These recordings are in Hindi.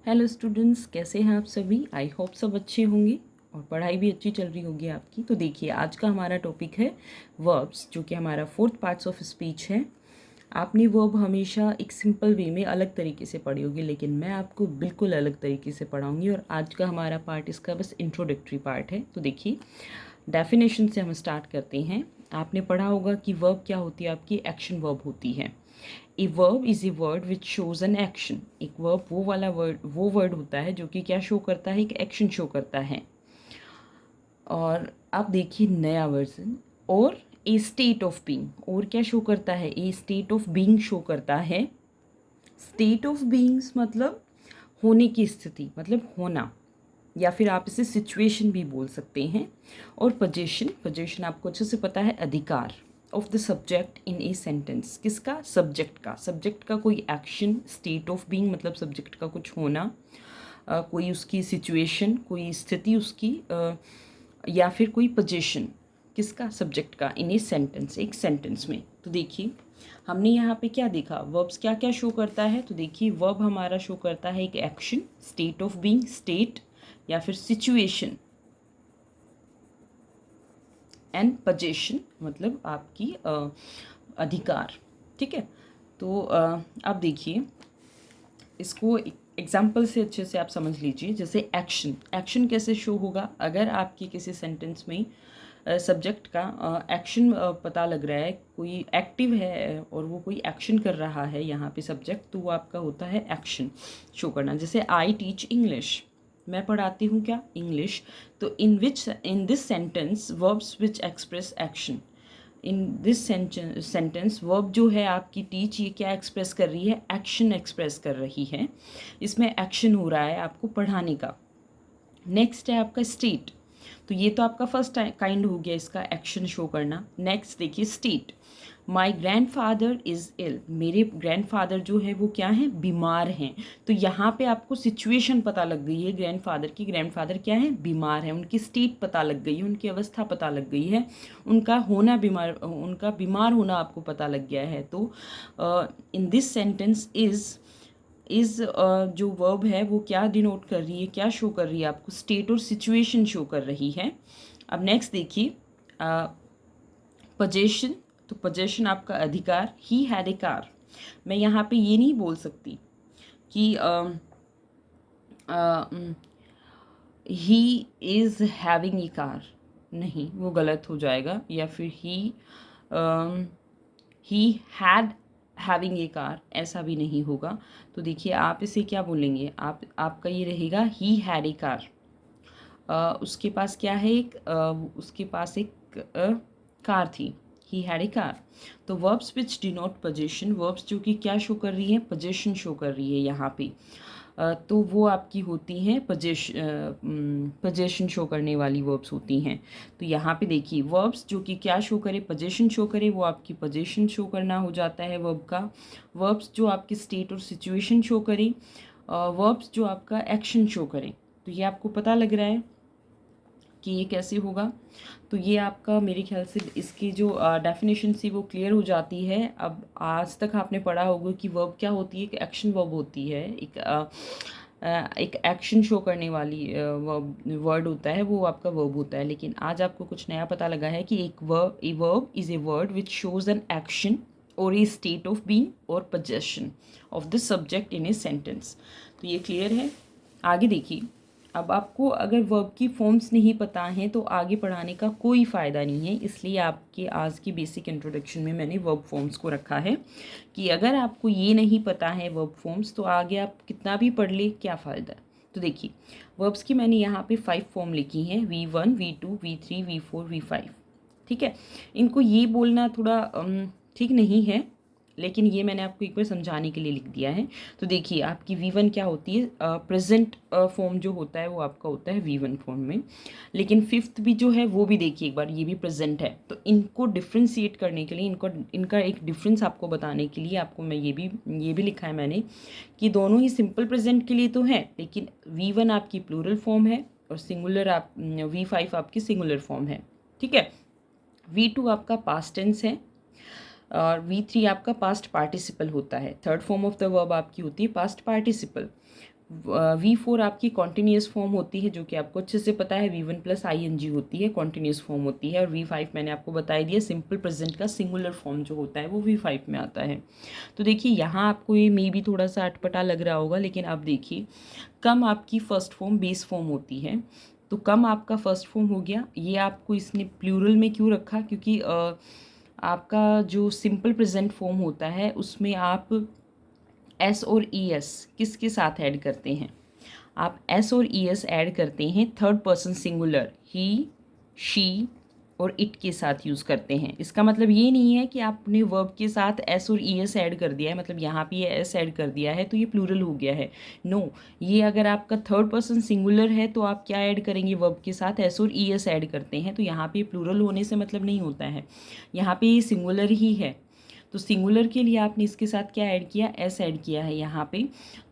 हेलो स्टूडेंट्स, कैसे हैं आप सभी। आई होप सब अच्छे होंगे और पढ़ाई भी अच्छी चल रही होगी आपकी। तो देखिए, आज का हमारा टॉपिक है वर्ब्स, जो कि हमारा फोर्थ पार्ट्स ऑफ स्पीच है। आपने वर्ब हमेशा एक सिंपल वे में अलग तरीके से पढ़ी होगी, लेकिन मैं आपको बिल्कुल अलग तरीके से पढ़ाऊंगी। और आज का हमारा पार्ट इसका बस इंट्रोडक्टरी पार्ट है। तो देखिए, डेफिनेशन से हम स्टार्ट करते हैं। आपने पढ़ा होगा कि वर्ब क्या होती है, आपकी एक्शन वर्ब होती है। A verb is a word which shows an action. एक वर्ब वो वर्ड होता है जो कि क्या शो करता है, एक एक्शन शो करता है। और आप देखिए नया वर्जन, और ए स्टेट ऑफ बीइंग, और क्या शो करता है, ए स्टेट ऑफ बीइंग शो करता है। स्टेट ऑफ बीइंग्स मतलब होने की स्थिति, मतलब होना, या फिर आप इसे सिचुएशन भी बोल सकते हैं। और पोजीशन, पोजीशन आपको अच्छे से पता है, अधिकार of the subject in a sentence. किसका, सब्जेक्ट का, सब्जेक्ट का कोई एक्शन। स्टेट ऑफ बीइंग मतलब सब्जेक्ट का कुछ होना, कोई उसकी सिचुएशन, कोई स्थिति उसकी, या फिर कोई पोजीशन किसका, सब्जेक्ट का, इन ए सेंटेंस, एक सेंटेंस में। तो देखिए, हमने यहाँ पे क्या देखा, वर्ब्स क्या क्या शो करता है। तो देखिए, वर्ब हमारा शो करता है एक action, state of being, state, या फिर सिचुएशन, एंड पोजीशन मतलब आपकी अधिकार। ठीक है। तो अब देखिए, इसको एग्जाम्पल से अच्छे से आप समझ लीजिए। जैसे एक्शन, एक्शन कैसे शो होगा, अगर आपकी किसी सेंटेंस में सब्जेक्ट का एक्शन पता लग रहा है, कोई एक्टिव है और वो कोई एक्शन कर रहा है यहाँ पे सब्जेक्ट, तो वो आपका होता है एक्शन शो करना। जैसे आई टीच इंग्लिश, मैं पढ़ाती हूँ क्या, इंग्लिश। तो in this sentence verbs which express action. In this sentence verb जो है आपकी टीच, ये क्या एक्सप्रेस कर रही है, एक्शन एक्सप्रेस कर रही है। इसमें एक्शन हो रहा है आपको पढ़ाने का। नेक्स्ट है आपका स्टेट। तो ये तो आपका फर्स्ट काइंड हो गया इसका एक्शन शो करना। नेक्स्ट देखिए state, my grandfather is ill, मेरे ग्रैंड फादर जो है वो क्या है, बीमार हैं। तो यहाँ पे आपको सिचुएशन पता लग गई है ग्रैंड फादर की, ग्रैंड फादर क्या है, बीमार है। उनकी स्टेट पता लग गई है, उनकी अवस्था पता लग गई है, उनका होना बीमार, उनका बीमार होना आपको पता लग गया है। तो इन दिस सेंटेंस इज़ जो वर्ब है वो क्या डिनोट कर रही है, क्या शो कर रही है आपको, स्टेट और सिचुएशन शो कर रही है। अब नेक्स्ट देखिए पोजेशन। तो पोजेशन आपका अधिकार, ही हैड ए कार। मैं यहाँ पे ये नहीं बोल सकती कि he is having a car, नहीं, वो गलत हो जाएगा। या फिर he had having a car, ऐसा भी नहीं होगा। तो देखिए, आप इसे क्या बोलेंगे, आपका ये रहेगा ही हैड ए कार। उसके पास क्या है, उसके पास एक कार थी, ही हैड ए कार। तो वर्ब्स विच डिनोट पोजीशन, वर्ब्स जो कि क्या शो कर रही है, पोजीशन शो कर रही है यहाँ पे। तो वो आपकी होती हैं पोजीशन शो करने वाली वर्ब्स होती हैं। तो यहाँ पे देखिए, वर्ब्स जो कि क्या शो करे, पोजीशन शो करे, वो आपकी पोजीशन शो करना हो जाता है वर्ब का। वर्ब्स जो आपकी स्टेट और सिचुएशन शो करे, वर्ब्स जो आपका एक्शन शो करें। तो ये आपको पता लग रहा है कि ये कैसे होगा। तो ये आपका मेरे ख्याल से इसकी जो डेफिनेशन थी वो क्लियर हो जाती है। अब आज तक आपने पढ़ा होगा कि वर्ब क्या होती है, एक एक्शन वर्ब होती है, एक एक्शन शो करने वाली वर्ड होता है, वो आपका वर्ब होता है। लेकिन आज आपको कुछ नया पता लगा है कि a verb is a word which shows an action और ए स्टेट ऑफ बीइंग और possession of the subject in a sentence. तो ये क्लियर है। आगे देखिए, अब आपको अगर वर्ब की फॉर्म्स नहीं पता हैं तो आगे पढ़ाने का कोई फ़ायदा नहीं है। इसलिए आपके आज की बेसिक इंट्रोडक्शन में मैंने वर्ब फॉर्म्स को रखा है कि अगर आपको ये नहीं पता है वर्ब फॉर्म्स, तो आगे आप कितना भी पढ़ ले, क्या फ़ायदा। तो देखिए, वर्ब्स की मैंने यहाँ पे 5 फॉर्म लिखी हैं, V1, V2, V3, V4, V5। ठीक है। इनको ये बोलना थोड़ा ठीक नहीं है, लेकिन ये मैंने आपको एक बार समझाने के लिए लिख दिया है। तो देखिए, आपकी V1 क्या होती है, प्रेजेंट फॉर्म जो होता है वो आपका होता है V1 फॉर्म में। लेकिन फिफ्थ भी जो है वो भी देखिए एक बार, ये भी प्रेजेंट है। तो इनको डिफ्रेंशिएट करने के लिए, इनका एक डिफरेंस आपको बताने के लिए आपको मैं ये भी लिखा है मैंने कि दोनों ही सिंपल प्रेजेंट के लिए तो है, लेकिन V1 आपकी प्लूरल फॉर्म है और V5 आपकी सिंगुलर फॉर्म है। ठीक है। V2 आपका पास्ट टेंस है और V3 आपका पास्ट पार्टिसिपल होता है। Third form of the verb आपकी होती है पास्ट पार्टिसिपल। V4 आपकी कॉन्टिन्यूस फॉर्म होती है, जो कि आपको अच्छे से पता है, V1 प्लस ING होती है, कॉन्टिन्यूस फॉर्म होती है। और V5 मैंने आपको बता दिया, सिंपल प्रेजेंट का सिंगुलर फॉर्म जो होता है वो V5 में आता है। तो देखिए यहाँ आपको ये मे भी थोड़ा सा अटपटा लग रहा होगा, लेकिन अब देखिए कम आपकी फर्स्ट फॉर्म बेस फॉर्म होती है, तो कम आपका फर्स्ट फॉर्म हो गया। ये आपको इसने प्लूरल में क्यों रखा, क्योंकि आपका जो सिंपल प्रेजेंट फॉर्म होता है उसमें आप एस और ई एस किसके साथ ऐड करते हैं, आप एस और ई एस ऐड करते हैं third person singular, he, she और इट के साथ यूज़ करते हैं। इसका मतलब ये नहीं है कि आपने वर्ब के साथ एस और ई एस ऐड कर दिया है, मतलब यहाँ पे ये एस ऐड कर दिया है तो ये प्लूरल हो गया है। नो, ये अगर आपका थर्ड पर्सन सिंगुलर है तो आप क्या ऐड करेंगे, वर्ब के साथ एस और ई एस ऐड करते हैं, तो यहाँ पे प्लूरल होने से मतलब नहीं होता है, यहाँ पे ये सिंगुलर ही है। तो सिंगुलर के लिए आपने इसके साथ क्या ऐड किया, एस ऐड किया है यहाँ पे।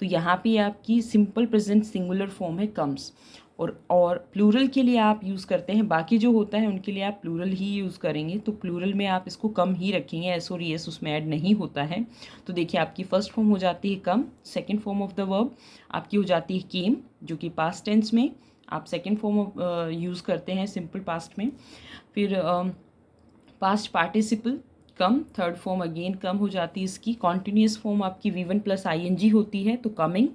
तो यहाँ पे आपकी सिंपल प्रेजेंट सिंगुलर फॉर्म है कम्स, और प्लूरल के लिए आप यूज़ करते हैं, बाकी जो होता है उनके लिए आप प्लूरल ही यूज़ करेंगे। तो प्लूरल में आप इसको कम ही रखेंगे, एस और एस उसमें ऐड नहीं होता है। तो देखिए आपकी फर्स्ट फॉर्म हो जाती है come, second form of the verb आपकी हो जाती है केम, जो कि पास्ट टेंस में आप सेकेंड फॉर्म यूज़ करते हैं सिंपल पास्ट में। फिर पास्ट पार्टिसिपल कम, थर्ड फॉर्म अगेन कम हो जाती है इसकी। कॉन्टिन्यूस फॉर्म आपकी V1 प्लस ING होती है, तो कमिंग।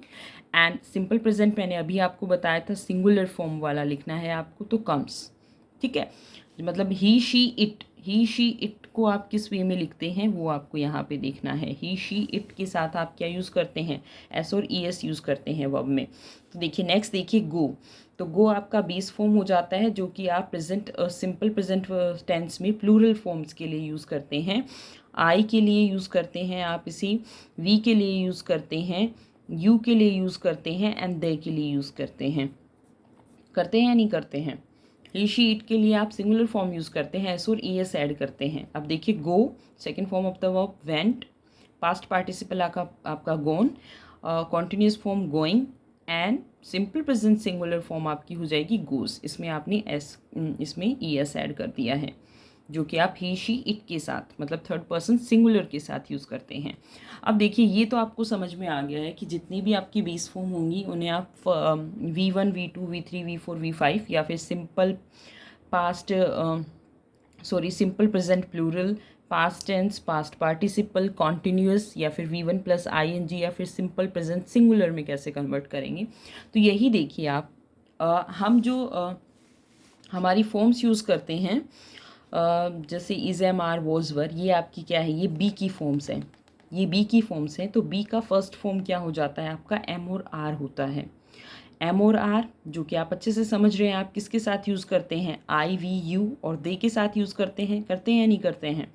एंड सिंपल प्रेजेंट मैंने अभी आपको बताया था सिंगुलर फॉर्म वाला लिखना है आपको, तो कम्स। ठीक है, मतलब ही शी इट को आप किस वे में लिखते हैं वो आपको यहाँ पे देखना है। ही शी इट के साथ आप क्या यूज़ करते हैं, एस और ई एस यूज़ करते हैं वर्ब में। तो देखिए नेक्स्ट देखिए गो, तो गो आपका बेस फॉर्म हो जाता है, जो कि आप प्रेजेंट सिंपल प्रेजेंट टेंस में प्लूरल फॉर्म्स के लिए यूज़ करते हैं। आई के लिए यूज़ करते हैं आप इसे, वी के लिए यूज़ करते हैं, यू के लिए यूज़ करते हैं, एंड दे के लिए यूज़ करते हैं या नहीं करते हैं। ही शी इट के लिए आप सिंगुलर फॉर्म यूज़ करते हैं, एस और ई एस ऐड करते हैं। अब देखिए go second form of the verb went, past participle आपका gone, continuous form going, and simple present singular form आपकी हो जाएगी गोस। इसमें आपने इसमें ई एस ऐड कर दिया है, जो कि आप ही शी इट के साथ मतलब थर्ड पर्सन सिंगुलर के साथ यूज़ करते हैं। अब देखिए ये तो आपको समझ में आ गया है कि जितनी भी आपकी बेस फॉर्म होंगी उन्हें आप V1 V2 V3 V4 V5 या फिर simple past simple present plural, past tense, past participle, continuous, या फिर V1 प्लस ING, या फिर सिंपल प्रेजेंट सिंगुलर में कैसे कन्वर्ट करेंगे। तो यही देखिए आप हम जो हमारी फॉर्म्स यूज़ करते हैं जैसे is am are was were, ये आपकी क्या है, ये बी की फॉर्म्स हैं, ये बी की फॉर्म्स हैं। तो बी का फर्स्ट फॉर्म क्या हो जाता है आपका, एम और आर होता है। एम और आर जो कि आप अच्छे से समझ रहे हैं, आप किसके साथ यूज़ करते हैं, आई वी यू और दे के साथ यूज़ करते हैं या नहीं करते हैं।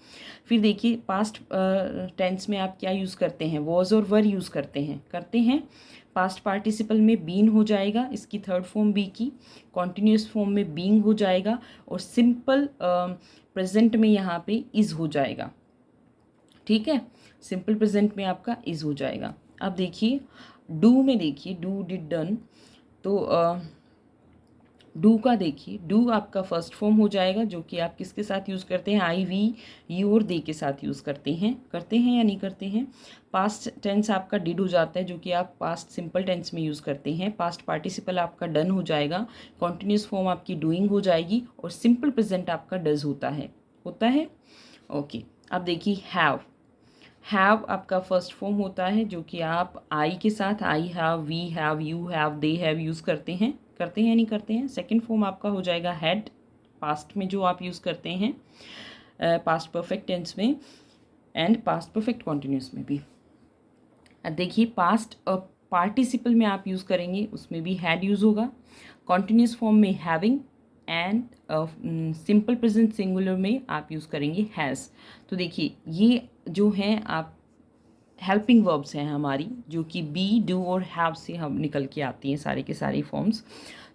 फिर देखिए पास्ट टेंस में आप क्या यूज़ करते हैं, वॉज और वर यूज़ करते हैं। पास्ट पार्टिसिपल में बीन हो जाएगा, इसकी थर्ड फॉर्म बी की। कॉन्टिन्यूस फॉर्म में बीइंग हो जाएगा, और सिंपल प्रेजेंट में यहाँ पे इज़ हो जाएगा। ठीक है, सिंपल प्रेजेंट में आपका इज़ हो जाएगा। अब देखिए डू में, देखिए डू डिड डन, तो डू का देखिए, डू आपका फर्स्ट फॉर्म हो जाएगा, जो कि आप किसके साथ यूज़ करते हैं, आई वी यू और दे के साथ यूज़ करते हैं या नहीं करते हैं। पास्ट टेंस आपका डिड हो जाता है, जो कि आप पास्ट सिंपल टेंस में यूज़ करते हैं। पास्ट पार्टिसिपल आपका डन हो जाएगा, कॉन्टिन्यूस फॉर्म आपकी डूइंग हो जाएगी, और सिंपल प्रेजेंट आपका डज होता है। ओके, अब देखिए हैव आपका फर्स्ट फॉर्म होता है, जो कि आप आई के साथ I have, we have, you have, they have use करते हैं या नहीं करते हैं। सेकंड फॉर्म आपका हो जाएगा हैड, पास्ट में जो आप यूज़ करते हैं पास्ट परफेक्ट टेंस में, एंड पास्ट परफेक्ट कॉन्टिन्यूस में भी। देखिए पास्ट पार्टिसिपल में आप यूज़ करेंगे, उसमें भी हैड यूज़ होगा। कॉन्टिन्यूस फॉर्म में having, and simple present singular में आप यूज़ करेंगे हैज़। तो देखिए ये जो हैं आप हेल्पिंग वर्ब्स हैं हमारी, जो कि बी, डू और हैव से हम निकल के आती हैं सारे के सारे फॉर्म्स।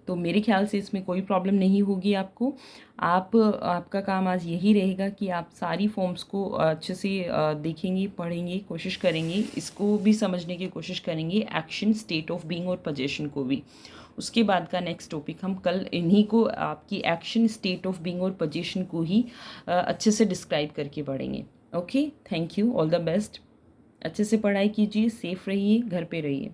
तो मेरे ख्याल से इसमें कोई प्रॉब्लम नहीं होगी आपको। आपका काम आज यही रहेगा कि आप सारी फॉर्म्स को अच्छे से देखेंगे, पढ़ेंगे, कोशिश करेंगे, इसको भी समझने की कोशिश करेंगे, एक्शन, स्टेट ऑफ बीइंग और पोजीशन को भी। उसके बाद का नेक्स्ट टॉपिक हम कल इन्हीं को, आपकी एक्शन, स्टेट ऑफ बीइंग और पोजीशन को ही अच्छे से डिस्क्राइब करके पढ़ेंगे। Okay, thank you, all the best. अच्छे से पढ़ाई कीजिए, सेफ रहिए, घर पे रहिए।